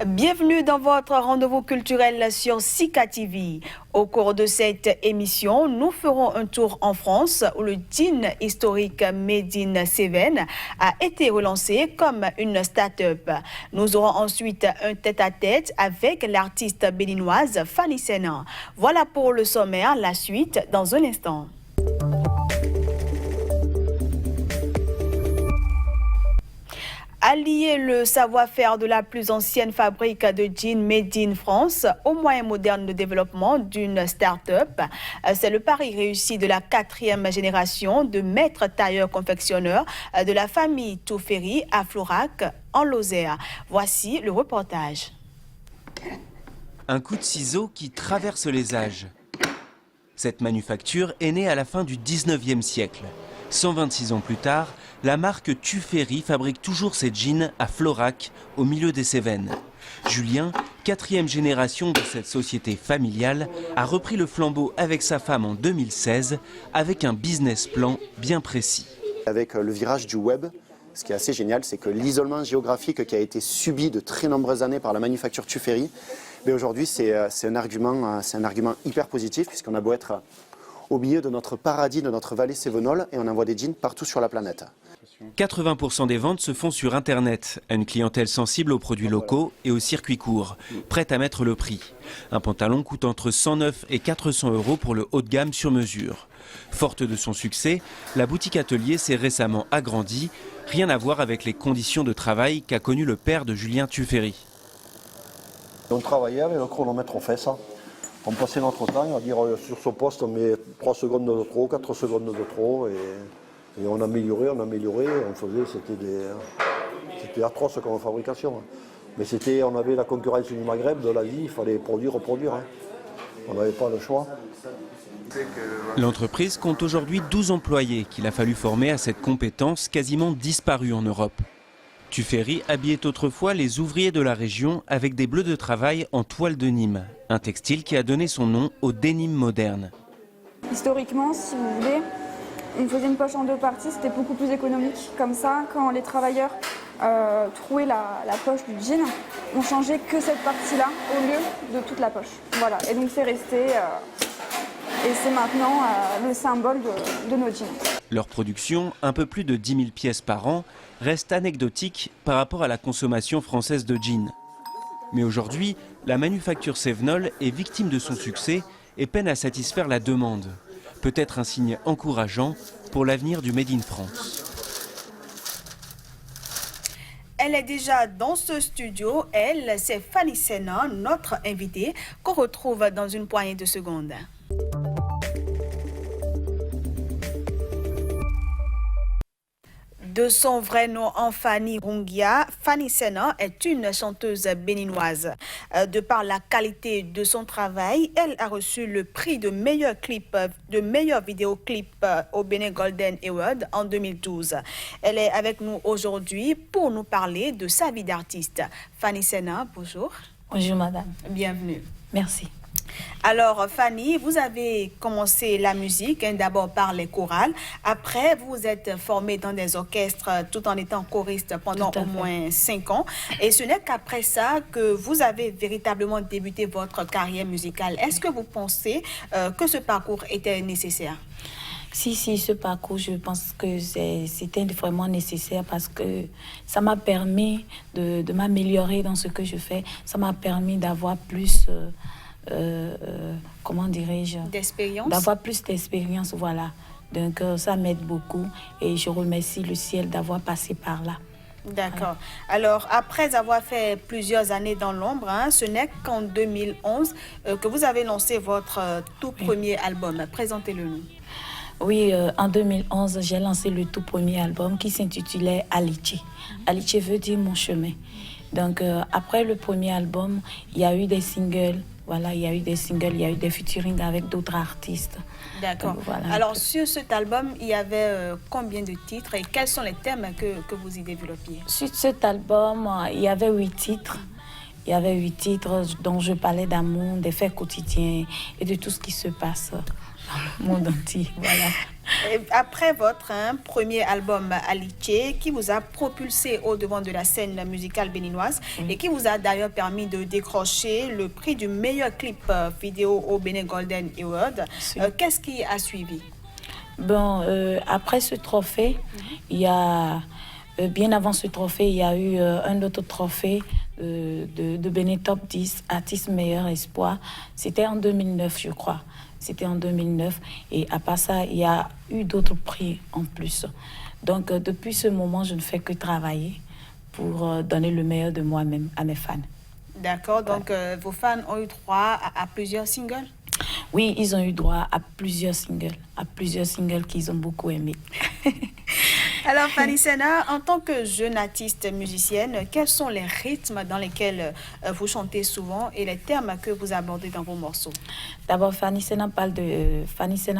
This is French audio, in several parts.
Bienvenue dans votre rendez-vous culturel sur Sika TV. Au cours de cette émission, nous ferons un tour en France où le jean historique Made in Seven a été relancé comme une start-up. Nous aurons ensuite un tête-à-tête avec l'artiste béninoise Fanny Sena. Voilà pour le sommaire, la suite dans un instant. Allier le savoir-faire de la plus ancienne fabrique de jeans made in France aux moyens modernes de développement d'une start-up, c'est le pari réussi de la 4e génération de maîtres tailleurs-confectionneurs de la famille Touffery à Florac, en Lozère. Voici le reportage. Un coup de ciseau qui traverse les âges. Cette manufacture est née à la fin du 19e siècle. 126 ans plus tard, la marque Touffery fabrique toujours ses jeans à Florac, au milieu des Cévennes. Julien, 4e génération de cette société familiale, a repris le flambeau avec sa femme en 2016, avec un business plan bien précis. Avec le virage du web, ce qui est assez génial, c'est que l'isolement géographique qui a été subi de très nombreuses années par la manufacture Touffery, mais aujourd'hui c'est un argument hyper positif, puisqu'on a beau être au milieu de notre paradis, de notre vallée cévenole, et on envoie des jeans partout sur la planète. 80% des ventes se font sur Internet, à une clientèle sensible aux produits locaux et aux circuits courts, prête à mettre le prix. Un pantalon coûte entre 109 et 400 € pour le haut de gamme sur mesure. Forte de son succès, la boutique atelier s'est récemment agrandie, rien à voir avec les conditions de travail qu'a connu le père de Julien Touffery. On travaillait avec le chronomètre aux fesses. On passait notre temps à dire sur ce poste on met 3 secondes de trop, 4 secondes de trop et on améliorait, on faisait, c'était atroce comme fabrication. Mais on avait la concurrence du Maghreb, de l'Asie, il fallait produire. On n'avait pas le choix. L'entreprise compte aujourd'hui 12 employés qu'il a fallu former à cette compétence quasiment disparue en Europe. Touffery habillait autrefois les ouvriers de la région avec des bleus de travail en toile de Nîmes, un textile qui a donné son nom au denim moderne. Historiquement, si vous voulez, on faisait une poche en 2 parties, c'était beaucoup plus économique. Comme ça, quand les travailleurs trouaient la poche du jean, on changeait que cette partie-là au lieu de toute la poche. Voilà, et donc c'est resté, et c'est maintenant le symbole de nos jeans. Leur production, un peu plus de 10 000 pièces par an, reste anecdotique par rapport à la consommation française de jeans. Mais aujourd'hui, la manufacture cévenole est victime de son succès et peine à satisfaire la demande. Peut-être un signe encourageant pour l'avenir du Made in France. Elle est déjà dans ce studio. Elle, c'est Fanny Sena, notre invitée, qu'on retrouve dans une poignée de secondes. De son vrai nom, Fanny Rungia, Fanny Sena est une chanteuse béninoise. De par la qualité de son travail, elle a reçu le prix de meilleur vidéoclip au Bénin Golden Award en 2012. Elle est avec nous aujourd'hui pour nous parler de sa vie d'artiste. Fanny Sena, bonjour. Bonjour madame. Bienvenue. Merci. Alors Fanny, vous avez commencé la musique d'abord par les chorales. Après, vous êtes formée dans des orchestres tout en étant choriste pendant au moins 5 ans. Et ce n'est qu'après ça que vous avez véritablement débuté votre carrière musicale. Est-ce que vous pensez que ce parcours était nécessaire? Si, ce parcours, je pense que c'était vraiment nécessaire parce que ça m'a permis de m'améliorer dans ce que je fais. Ça m'a permis d'avoir plus... comment dirais-je, d'expérience, d'avoir plus d'expérience, voilà. Donc ça m'aide beaucoup et je remercie le ciel d'avoir passé par là. D'accord. Alors, après avoir fait plusieurs années dans l'ombre, ce n'est qu'en 2011 que vous avez lancé votre tout premier album. Présentez-le-nous. Oui, en 2011, j'ai lancé le tout premier album qui s'intitulait Aliché. Aliché veut dire mon chemin. Donc, après le premier album, il y a eu des singles. Voilà, il y a eu des singles, il y a eu des featuring avec d'autres artistes. D'accord. Voilà. Alors, sur cet album, il y avait combien de titres et quels sont les thèmes que vous y développiez? Sur cet album, il y avait 8 titres. Il y avait 8 titres dont je parlais d'amour, des faits quotidiens et de tout ce qui se passe dans le monde entier. Voilà. Et après votre premier album Aliché, qui vous a propulsé au devant de la scène musicale béninoise et qui vous a d'ailleurs permis de décrocher le prix du meilleur clip vidéo au Bénin Golden Award, qu'est-ce qui a suivi? Bon, après ce trophée, il y a, bien avant ce trophée, il y a eu un autre trophée de Bénin Top 10, artiste meilleur espoir. C'était en 2009, je crois. C'était en 2009. Et à part ça, il y a eu d'autres prix en plus. Donc, depuis ce moment, je ne fais que travailler pour donner le meilleur de moi-même à mes fans. D'accord, donc vos fans ont eu droit à plusieurs singles? Oui, ils ont eu droit à plusieurs singles qu'ils ont beaucoup aimés. Alors, Fanny Sena, en tant que jeune artiste musicienne, quels sont les rythmes dans lesquels vous chantez souvent et les termes que vous abordez dans vos morceaux? D'abord, Fanny Sena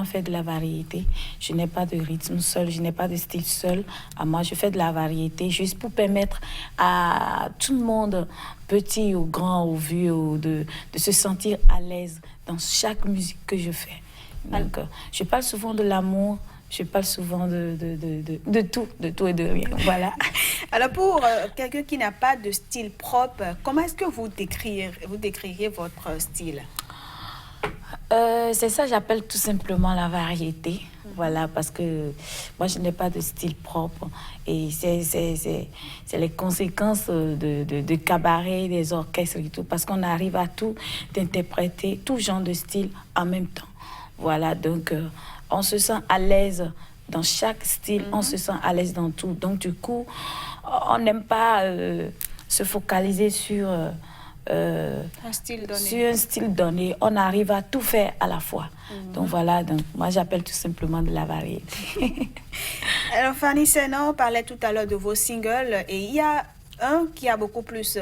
fait de la variété. Je n'ai pas de rythme seul, je n'ai pas de style seul. Moi, je fais de la variété juste pour permettre à tout le monde, petit ou grand ou vieux, de se sentir à l'aise dans chaque musique que je fais. Donc, je parle souvent de l'amour. Je parle souvent de tout et de rien. Voilà. Alors, pour quelqu'un qui n'a pas de style propre, comment est-ce que vous décririez votre style? C'est ça, j'appelle tout simplement la variété. Voilà, parce que moi, je n'ai pas de style propre. Et c'est les conséquences de cabaret, des orchestres et tout, parce qu'on arrive à tout interpréter, tout genre de style en même temps. Voilà, donc on se sent à l'aise dans chaque style, on se sent à l'aise dans tout. Donc du coup, on n'aime pas se focaliser sur un style donné. On arrive à tout faire à la fois. Donc voilà, donc moi j'appelle tout simplement de la variété. Alors Fanny Sena, on parlait tout à l'heure de vos singles et il y a un qui a beaucoup plus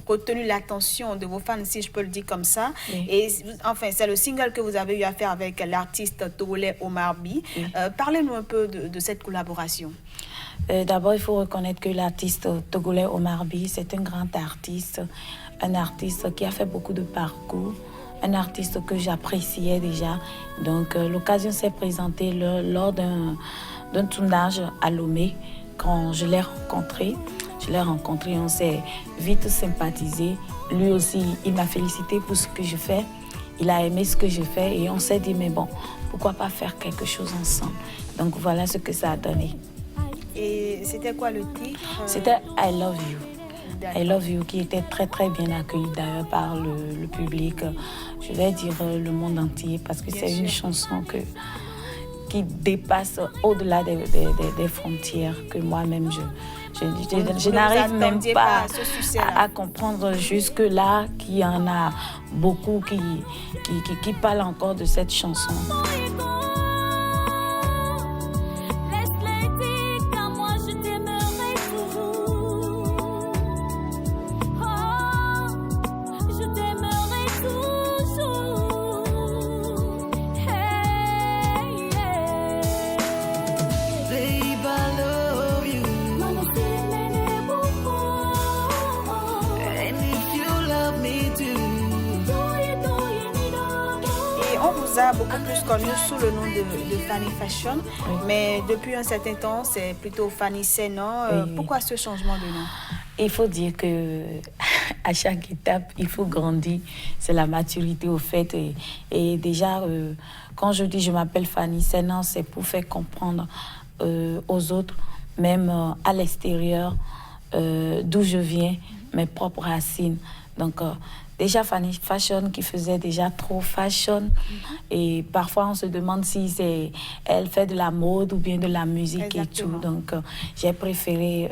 retenu l'attention de vos fans, si je peux le dire comme ça. Oui. Et enfin, c'est le single que vous avez eu à faire avec l'artiste togolais Omar By. Oui. Parlez-nous un peu de cette collaboration. D'abord, il faut reconnaître que l'artiste togolais Omar By, c'est un grand artiste, un artiste qui a fait beaucoup de parcours, un artiste que j'appréciais déjà. Donc, l'occasion s'est présentée lors d'un tournage à Lomé, quand je l'ai rencontré. On s'est vite sympathisé. Lui aussi, il m'a félicité pour ce que je fais. Il a aimé ce que je fais et on s'est dit, mais bon, pourquoi pas faire quelque chose ensemble? Donc voilà ce que ça a donné. Et c'était quoi le titre? C'était I Love You. I Love You, qui était très très bien accueilli d'ailleurs par le public, je vais dire le monde entier, parce que c'est une chanson qui dépasse au-delà des frontières que moi-même je n'arrive même pas à comprendre jusque-là qu'il y en a beaucoup qui parlent encore de cette chanson. A beaucoup plus connu sous le nom de Fanny Fashion, mais depuis un certain temps, c'est plutôt Fanny Sena. Pourquoi ce changement de nom? Il faut dire que à chaque étape, il faut grandir. C'est la maturité au fait. Et déjà, quand je dis je m'appelle Fanny Sena, c'est pour faire comprendre aux autres, même à l'extérieur, d'où je viens, mes propres racines. Donc, déjà Fanny Fashion qui faisait déjà trop fashion et parfois on se demande si elle fait de la mode ou bien de la musique. Exactement. Et tout. Donc j'ai préféré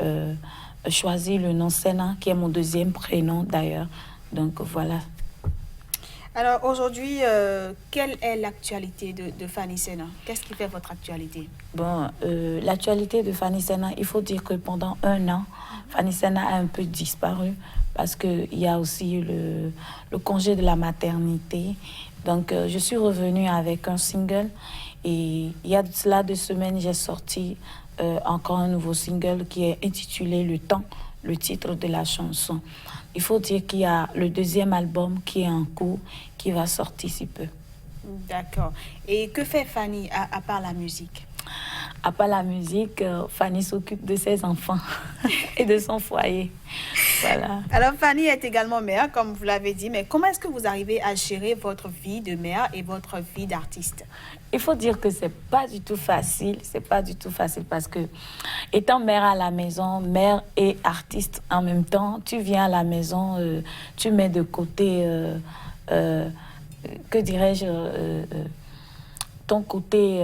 choisir le nom Sena qui est mon deuxième prénom d'ailleurs. Donc voilà. Alors aujourd'hui, quelle est l'actualité de Fanny Sena? Qu'est-ce qui fait votre actualité? Bon, l'actualité de Fanny Sena, il faut dire que pendant un an, Fanny Sena a un peu disparu parce qu'il y a aussi le congé de la maternité. Donc, je suis revenue avec un single et il y a de cela 2 semaines, j'ai sorti encore un nouveau single qui est intitulé Le Temps, le titre de la chanson. Il faut dire qu'il y a le deuxième album qui est en cours, qui va sortir si peu. D'accord. Et que fait Fanny à part la musique? À part la musique, Fanny s'occupe de ses enfants et de son foyer. Voilà. Alors, Fanny est également mère, comme vous l'avez dit, mais comment est-ce que vous arrivez à gérer votre vie de mère et votre vie d'artiste? Il faut dire que c'est pas du tout facile. C'est pas du tout facile parce que, étant mère à la maison, mère et artiste en même temps, tu viens à la maison, tu mets de côté, que dirais-je, ton côté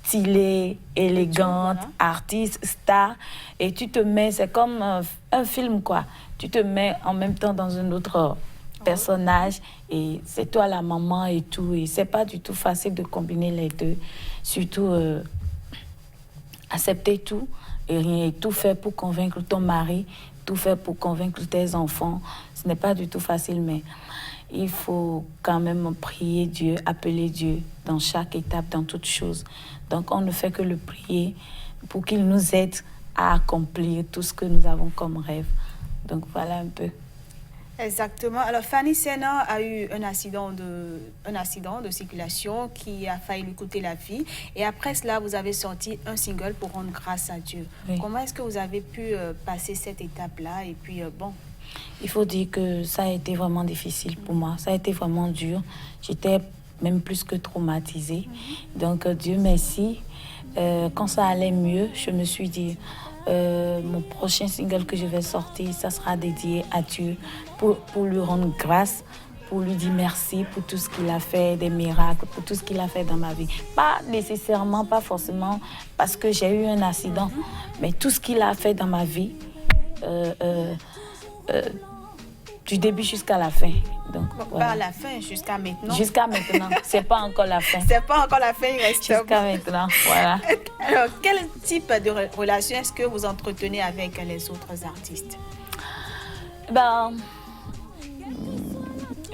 stylé, élégante, voilà. artiste, star, et tu te mets, c'est comme un film, quoi. Tu te mets en même temps dans un autre personnage, et c'est toi la maman et tout, et c'est pas du tout facile de combiner les deux. Surtout, accepter tout, et rien, et tout faire pour convaincre ton mari, tout faire pour convaincre tes enfants. Ce n'est pas du tout facile, mais il faut quand même prier Dieu, appeler Dieu dans chaque étape, dans toute chose. Donc, on ne fait que le prier pour qu'il nous aide à accomplir tout ce que nous avons comme rêve. Donc, voilà un peu. Exactement. Alors, Fanny Sena a eu un accident de circulation qui a failli lui coûter la vie. Et après cela, vous avez sorti un single pour rendre grâce à Dieu. Oui. Comment est-ce que vous avez pu passer cette étape-là? Et puis, bon... Il faut dire que ça a été vraiment difficile pour moi. Ça a été vraiment dur. J'étais même plus que traumatisée. Donc, Dieu merci. Quand ça allait mieux, je me suis dit, mon prochain single que je vais sortir, ça sera dédié à Dieu pour lui rendre grâce, pour lui dire merci pour tout ce qu'il a fait, des miracles, pour tout ce qu'il a fait dans ma vie. Pas nécessairement, pas forcément parce que j'ai eu un accident, mais tout ce qu'il a fait dans ma vie, du début jusqu'à la fin. Donc, Pas à la fin, jusqu'à maintenant. Jusqu'à maintenant. C'est pas encore la fin. C'est pas encore la fin, il reste... Jusqu'à maintenant, voilà. Alors, quel type de relation est-ce que vous entretenez avec les autres artistes?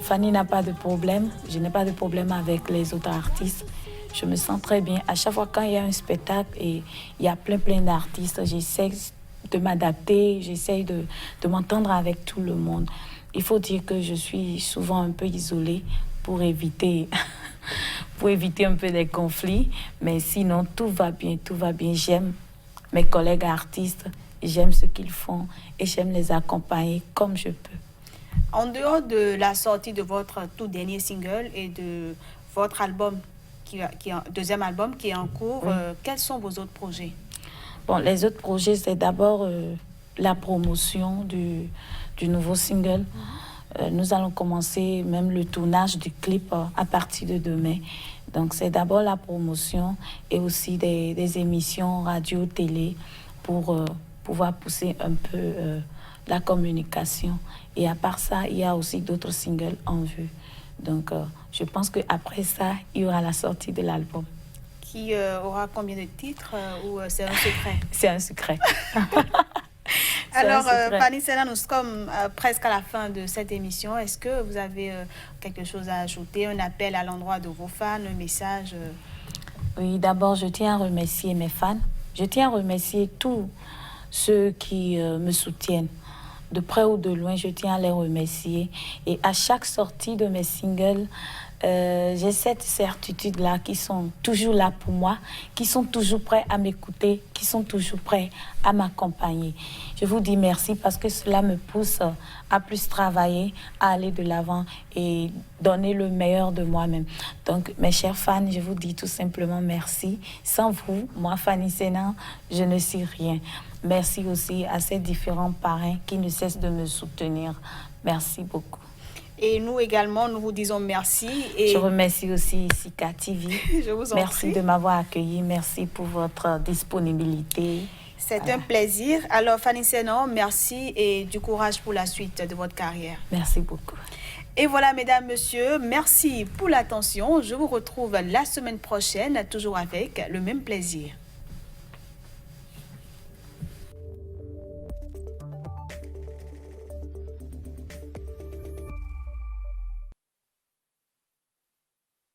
Fanny n'a pas de problème. Je n'ai pas de problème avec les autres artistes. Je me sens très bien. À chaque fois quand il y a un spectacle et il y a plein d'artistes, j'essaie de m'adapter, j'essaie de m'entendre avec tout le monde. Il faut dire que je suis souvent un peu isolée pour éviter un peu des conflits. Mais sinon, tout va bien, tout va bien. J'aime mes collègues artistes, j'aime ce qu'ils font et j'aime les accompagner comme je peux. En dehors de la sortie de votre tout dernier single et de votre album, deuxième album qui est en cours, quels sont vos autres projets? Bon, les autres projets, c'est d'abord la promotion du nouveau single. Nous allons commencer même le tournage du clip à partir de demain. Donc, c'est d'abord la promotion et aussi des émissions radio, télé pour pouvoir pousser un peu la communication. Et à part ça, il y a aussi d'autres singles en vue. Donc, je pense qu'après ça, il y aura la sortie de l'album. Qui aura combien de titres ou c'est un secret? C'est un secret. Alors, Fanny Sena, nous sommes presque à la fin de cette émission. Est-ce que vous avez quelque chose à ajouter, un appel à l'endroit de vos fans, un message? Oui, d'abord, je tiens à remercier mes fans. Je tiens à remercier tous ceux qui me soutiennent. De près ou de loin, je tiens à les remercier. Et à chaque sortie de mes singles, j'ai cette certitude-là qui sont toujours là pour moi, qui sont toujours prêts à m'écouter, qui sont toujours prêts à m'accompagner. Je vous dis merci parce que cela me pousse à plus travailler, à aller de l'avant et donner le meilleur de moi-même. Donc, mes chers fans, je vous dis tout simplement merci. Sans vous, moi, Fanny Sena, je ne suis rien. Merci aussi à ces différents parrains qui ne cessent de me soutenir. Merci beaucoup. Et nous également, nous vous disons merci. Et je remercie aussi Sika TV. Je vous en merci prie. de m'avoir accueilli. Merci pour votre disponibilité. C'est un plaisir. Alors, Fanny Sena, merci et du courage pour la suite de votre carrière. Merci beaucoup. Et voilà, mesdames, messieurs, merci pour l'attention. Je vous retrouve la semaine prochaine, toujours avec le même plaisir.